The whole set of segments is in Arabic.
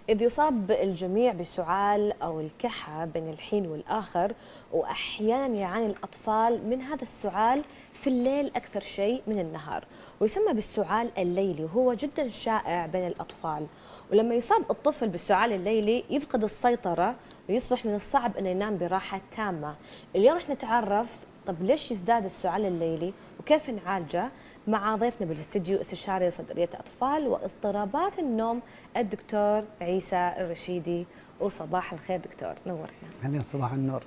إذ يصاب الجميع بسعال أو الكحة بين الحين والآخر، وأحيانا يعاني الأطفال من هذا السعال في الليل أكثر شيء من النهار، ويسمى بالسعال الليلي، وهو جدا شائع بين الأطفال. ولما يصاب الطفل بالسعال الليلي يفقد السيطرة ويصبح من الصعب أن ينام براحة تامة. اليوم رح نتعرف طب ليش يزداد السعال الليلي وكيف نعالجه مع ضيفنا بالاستديو استشاري صدرية أطفال واضطرابات النوم الدكتور عيسى الرشيدي. وصباح الخير دكتور، نورتنا. أهلا، صباح النور.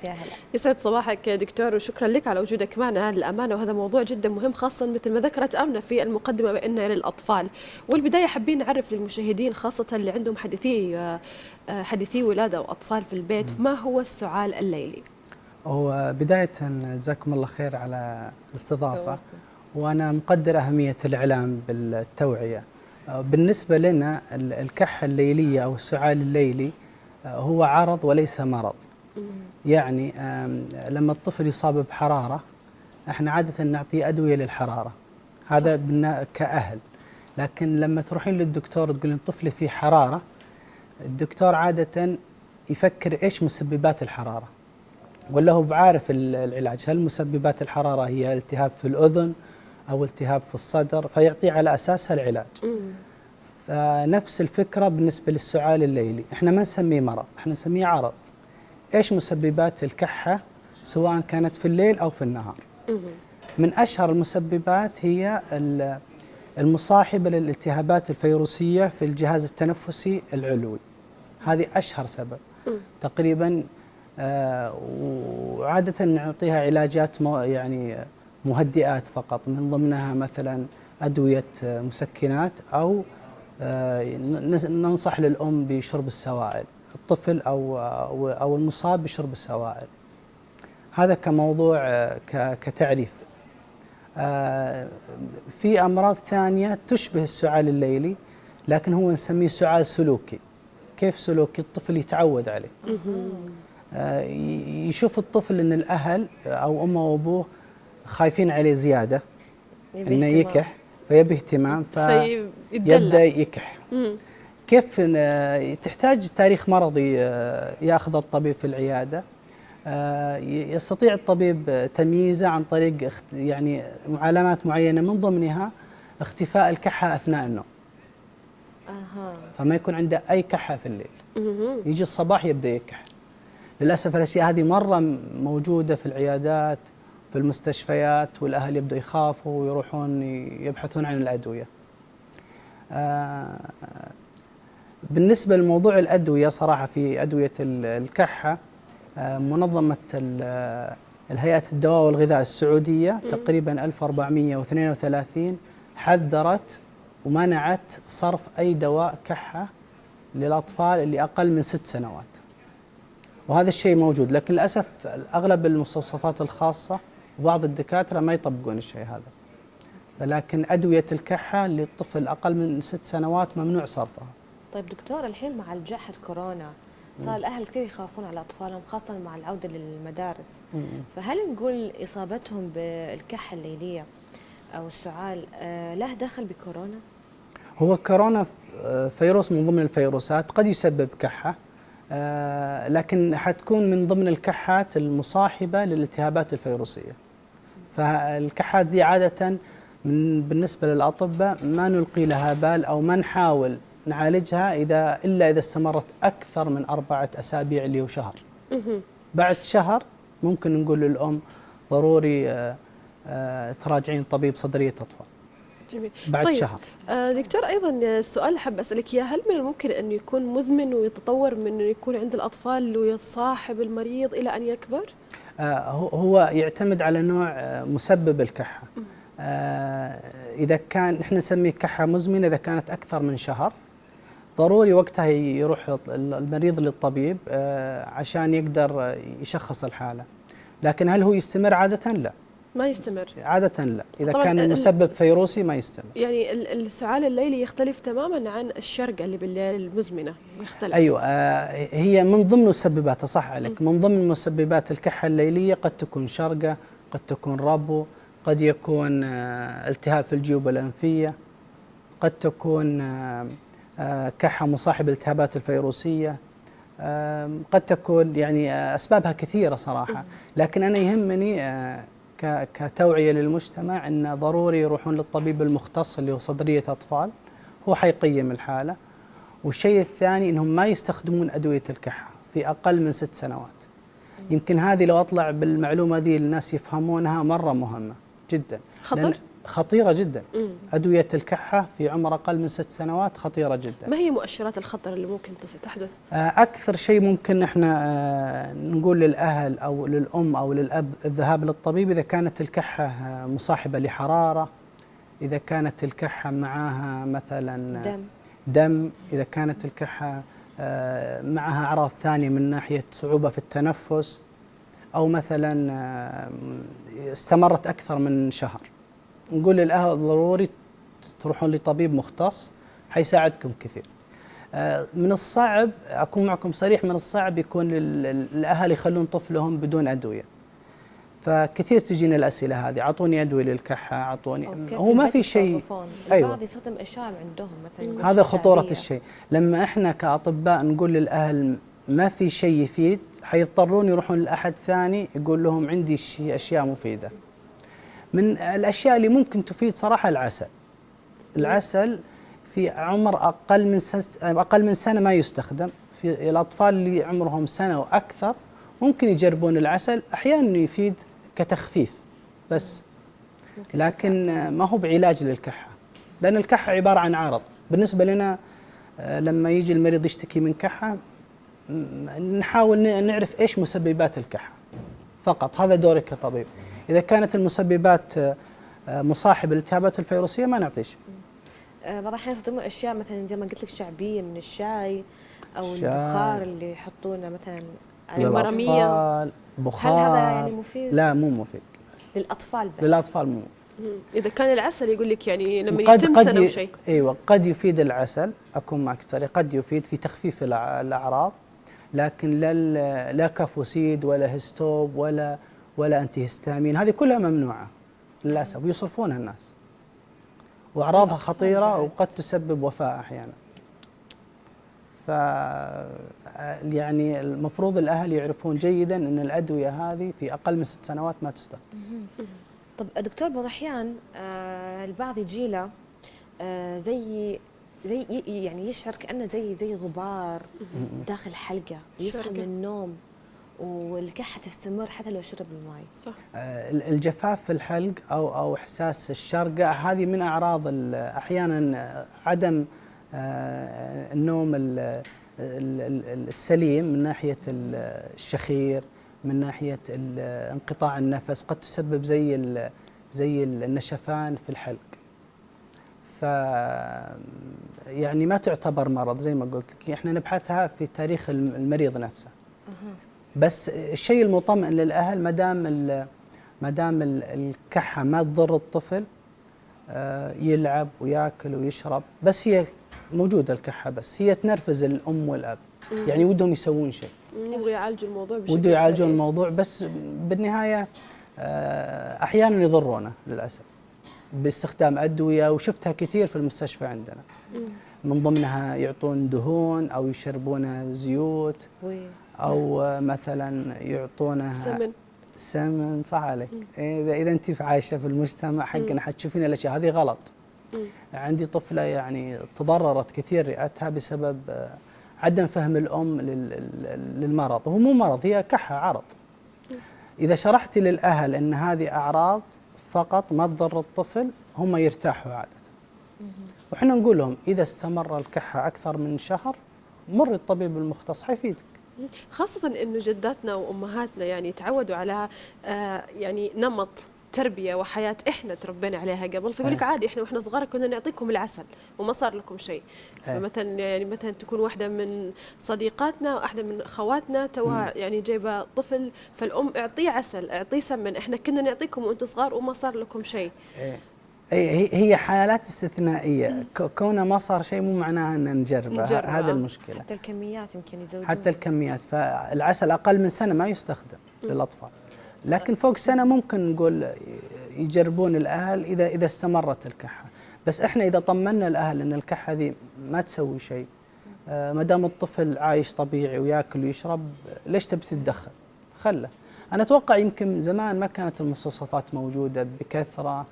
يا هلا. يسعد صباحك يا دكتور، وشكرا لك على وجودك معنا للأمانة، وهذا موضوع جدا مهم خاصة مثل ما ذكرت آمنة في المقدمة بأنه للأطفال. والبداية حابين نعرف للمشاهدين خاصة اللي عندهم حديثي ولادة وأطفال في البيت ما هو السعال الليلي؟ هو بداية جزاكم الله خير على الاستضافة، وأنا مقدر أهمية الإعلام بالتوعية. بالنسبة لنا الكحة الليلية أو السعال الليلي هو عرض وليس مرض. يعني لما الطفل يصاب بحرارة احنا عادة نعطيه أدوية للحرارة، هذا كأهل. لكن لما تروحين للدكتور تقولين طفلي فيه حرارة، الدكتور عادة يفكر إيش مسببات الحرارة، ولا هو بعارف العلاج. هل مسببات الحرارة هي التهاب في الأذن أو التهاب في الصدر، فيعطي على أساسها العلاج. فنفس الفكرة بالنسبة للسعال الليلي، احنا ما نسميه مرض، احنا نسميه عرض. ايش مسببات الكحة سواء كانت في الليل أو في النهار؟ من أشهر المسببات هي المصاحبة للالتهابات الفيروسية في الجهاز التنفسي العلوي، هذه أشهر سبب تقريبا. وعادة نعطيها علاجات يعني مهدئات فقط، من ضمنها مثلا أدوية مسكنات، أو ننصح للأم بشرب السوائل، الطفل أو المصاب بشرب السوائل. هذا كموضوع كتعريف. في أمراض ثانية تشبه السعال الليلي، لكن هو نسميه سعال سلوكي. كيف سلوكي؟ الطفل يتعود عليه. يشوف الطفل أن الأهل أو أمه وأبوه خايفين عليه زيادة، أنه يكح، فيبي اهتمام فيبدأ يكح. كيف تحتاج تاريخ مرضي يأخذ الطبيب في العيادة. يستطيع الطبيب تمييزه عن طريق يعني علامات معينة، من ضمنها اختفاء الكحة أثناء النوم. فما يكون عنده أي كحة في الليل، يجي الصباح يبدأ يكح. للأسف الأشياء هذه مرة موجودة في العيادات، في المستشفيات، والأهل يبدأ يخافوا ويروحون يبحثون عن الأدوية. بالنسبة لموضوع الأدوية، صراحة في أدوية الكحة منظمة الهيئة الدواء والغذاء السعودية تقريبا 1432 حذرت ومنعت صرف أي دواء كحة للأطفال اللي أقل من 6 سنوات. وهذا الشيء موجود، لكن للأسف أغلب المستوصفات الخاصة وبعض الدكاترة ما يطبقون الشيء هذا. لكن أدوية الكحة للطفل أقل من 6 سنوات ممنوع صرفها. طيب دكتور، الحين مع جائحة كورونا صار الأهل كثير يخافون على أطفالهم خاصة مع العودة للمدارس، فهل نقول إصابتهم بالكحة الليلية أو السعال له دخل بكورونا؟ هو كورونا فيروس من ضمن الفيروسات، قد يسبب كحة، لكن حتكون من ضمن الكحات المصاحبة للالتهابات الفيروسية. فالكحات دي عادة بالنسبة للأطباء ما نلقي لها بال، أو ما نحاول نعالجها إلا إذا استمرت أكثر من 4 أسابيع اللي هو شهر. بعد شهر ممكن نقول للأم ضروري تراجعين طبيب صدرية أطفال. جميل. بعد طيب شهر. دكتور، أيضا السؤال اللي حاب أسألك إياه، هل من الممكن أن يكون مزمن ويتطور من أنه يكون عند الأطفال ويصاحب المريض إلى أن يكبر؟ هو يعتمد على نوع مسبب الكحة. إذا كان نحن نسميه كحة مزمنة، إذا كانت أكثر من شهر ضروري وقتها يروح المريض للطبيب عشان يقدر يشخص الحالة. لكن هل هو يستمر؟ عادة لا، ما يستمر. عادة لا، إذا كان المسبب فيروسي ما يستمر. يعني السعال الليلي يختلف تماما عن الشرقة اللي بالليل المزمنة، يختلف. أيوة، هي من ضمن مسبباتها، صح عليك، من ضمن مسببات الكحة الليلية قد تكون شرقة، قد تكون ربو، قد يكون التهاب في الجيوب الأنفية، قد تكون كحة مصاحبة للالتهابات الفيروسية. قد تكون يعني أسبابها كثيرة صراحة، لكن أنا يهمني كتوعية للمجتمع أن ضروري يروحون للطبيب المختص اللي هو صدرية أطفال، هو حيقيم الحالة. والشيء الثاني أنهم ما يستخدمون أدوية الكحة في أقل من 6 سنوات. يمكن هذه لو أطلع بالمعلومة ذي الناس يفهمونها، مرة مهمة جدا، خطيرة جدا. أدوية الكحة في عمر أقل من 6 سنوات خطيرة جدا. ما هي مؤشرات الخطر اللي ممكن تحدث؟ أكثر شيء ممكن إحنا نقول للأهل أو للأم أو للأب الذهاب للطبيب إذا كانت الكحة مصاحبة لحرارة، إذا كانت الكحة معها مثلا دم، إذا كانت الكحة معها أعراض ثانية من ناحية صعوبة في التنفس، أو مثلا استمرت أكثر من شهر. نقول للأهل ضروري تروحون لطبيب مختص حيساعدكم كثير. من الصعب، أكون معكم صريح، من الصعب يكون الأهل يخلون طفلهم بدون أدوية. فكثير تجينا الأسئلة هذه، أعطوني أدوية للكحة، أعطوني. هو ما في شيء. أيوة. البعض يستخدم أشياء عندهم مثلا. هذا خطورة الشيء. لما إحنا كأطباء نقول للأهل ما في شيء يفيد، حيضطرون يروحون لأحد ثاني يقول لهم عندي أشياء مفيدة. من الأشياء اللي ممكن تفيد صراحة العسل في عمر أقل من سنة ما يستخدم. في الأطفال اللي عمرهم سنة وأكثر ممكن يجربون العسل، أحيانا يفيد كتخفيف بس، لكن ما هو بعلاج للكحة، لأن الكحة عبارة عن عارض. بالنسبة لنا لما يجي المريض يشتكي من كحة نحاول نعرف إيش مسببات الكحة فقط، هذا دوري كطبيب. إذا كانت المسببات مصاحبة للالتهابات الفيروسية ما نعطيش. بعض الأحيان يستخدمون أشياء مثلا زي ما قلت لك شعبية من الشاي أو البخار اللي يحطونه مثلا على المرمية. بخار. هل هذا يعني مفيد؟ لا مو مفيد للأطفال بس. للأطفال مو مفيد. إذا كان العسل يقول لك يعني لما يتم سنة وشيء. أيوة قد يفيد العسل، أكون معك صريح، قد يفيد في تخفيف الأعراض، لكن لا كافوسيد ولا هستوب ولا أنتي هستامين، هذه كلها ممنوعة للأسف ويصرفونها الناس، وأعراضها خطيرة وقد تسبب وفاة أحيانا. يعني المفروض الأهل يعرفون جيدا أن الأدوية هذه في أقل من 6 سنوات ما تستخدم. طب دكتور، بعض الأحيان البعض يجي له زي يعني يشعر كأنه زي غبار داخل حلقة، يصحى من النوم والكحة تستمر حتى لو شرب الماء. صح. الجفاف في الحلق أو إحساس الشرقة، هذه من أعراض أحيانا عدم النوم السليم من ناحية الشخير، من ناحية انقطاع النفس، قد تسبب زي النشفان في الحلق. ف يعني ما تعتبر مرض زي ما قلت لك، احنا نبحثها في تاريخ المريض نفسه. بس الشيء المطمئن للأهل ما دام الكحة ما تضر الطفل، يلعب وياكل ويشرب، بس هي موجودة الكحة، بس هي تنرفز الأم والأب، يعني ودهم يسوون شيء، ودهم يعالجوا الموضوع بشكل ودهم يعالجون الموضوع، بس بالنهاية أحيانا يضرونه للأسف باستخدام أدوية، وشفتها كثير في المستشفى عندنا. من ضمنها يعطون دهون أو يشربون زيوت، أو مثلا يعطونه سمن. صح عليك. إذا أنت عايشة في المجتمع حقنا حتشوفين الأشياء هذه غلط. عندي طفلة يعني تضررت كثير رئتها بسبب عدم فهم الأم للمرض. هو مو مرض، هي كحة، عرض. إذا شرحتي للأهل أن هذه أعراض فقط ما تضر الطفل، هم يرتاحوا عادة. وإحنا نقول لهم إذا استمر الكحة أكثر من شهر مر الطبيب المختص حيفيدك. خاصة إنه جداتنا وأمهاتنا يعني تعودوا على يعني نمط تربية وحياة إحنا تربينا عليها قبل، فيقول لك عادي إحنا وإحنا صغار كنا نعطيكم العسل وما صار لكم شيء. فمثلا يعني مثلا تكون واحدة من صديقاتنا واحدة من خواتنا توها يعني جايبة طفل، فالأم اعطيه عسل، اعطيه سمن، إحنا كنا نعطيكم وأنتم صغار وما صار لكم شيء. هي حالات استثنائية، كونه ما صار شيء مو معناها أن نجربه. هذا المشكلة. حتى الكميات يمكن يزودون. حتى الكميات، فالعسل أقل من سنة ما يستخدم للأطفال، لكن فوق سنة ممكن نقول يجربون الأهل إذا استمرت الكحة. بس احنا اذا طمنا الاهل ان الكحه هذه ما تسوي شيء، ما دام الطفل عايش طبيعي وياكل ويشرب، ليش تبي تتدخل؟ خله. انا اتوقع يمكن زمان ما كانت المستوصفات موجوده بكثره،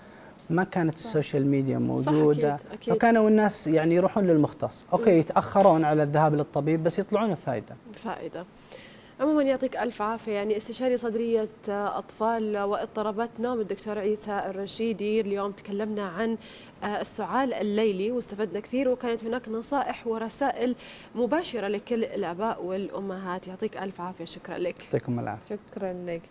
ما كانت السوشيال ميديا موجوده، صح، أكيد. فكانوا الناس يعني يروحون للمختص، اوكي يتاخرون على الذهاب للطبيب بس يطلعون بفائده. عموما يعطيك ألف عافية. يعني استشاري صدرية أطفال واضطرابات نوم الدكتور عيسى الرشيدي، اليوم تكلمنا عن السعال الليلي واستفدنا كثير، وكانت هناك نصائح ورسائل مباشرة لكل الآباء والأمهات. يعطيك ألف عافية، شكرا لك. يعطيكم العافيه. شكرا لك.